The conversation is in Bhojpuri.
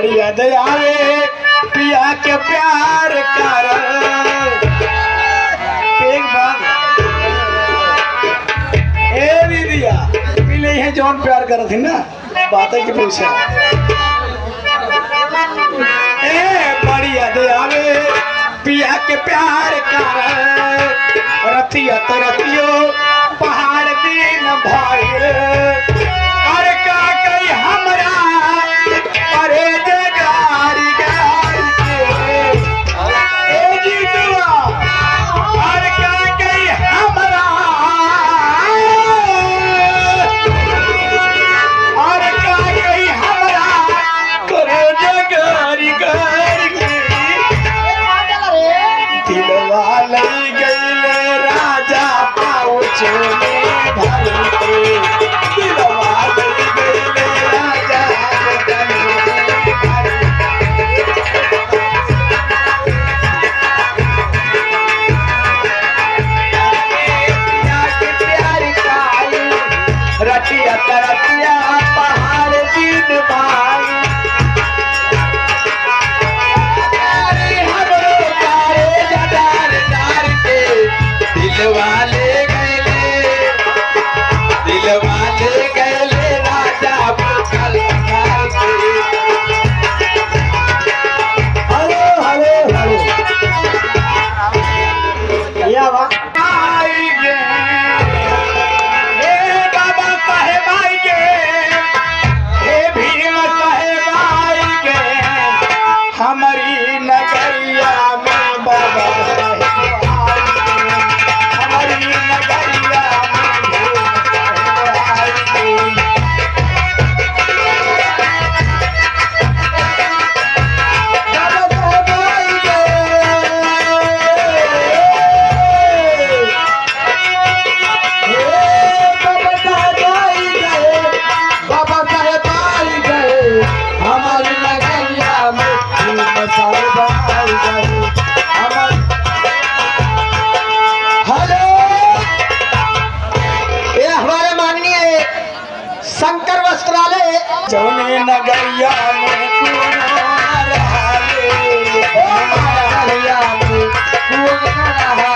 बड़ी याद आवे पिया के प्यार कर। एक बात ए दीदिया पीले है जौन प्यार कर थी ना बात है कि पूछा ए बड़ी याद आवे पिया के प्यार कर। रतिया तो रतियो पहाड़ दिन भाई अरे का कई हमरा अरे जगारी गारी के ए जीतुआ अरे का कई हमरा अरे का कई हमरा करे जगारी गारी के दिलवा ले गईले राजा पाउच में भर के दिलवा ले गईले राजा बदन में भर के प्यार काई रतिया तरतिया पहाड़ दिन भाई दिलवा ले गए राजा बुझल के। हेलो हेलो हेलो या वा आई गे हे बाबा साहेब आई गे हे भीम साहेब आई गे हमारी नगरिया में बाबा साहेब शंकर वस्त्रालय जौने नगरिया में तू न रहा ले, नगरिया में तू न रहा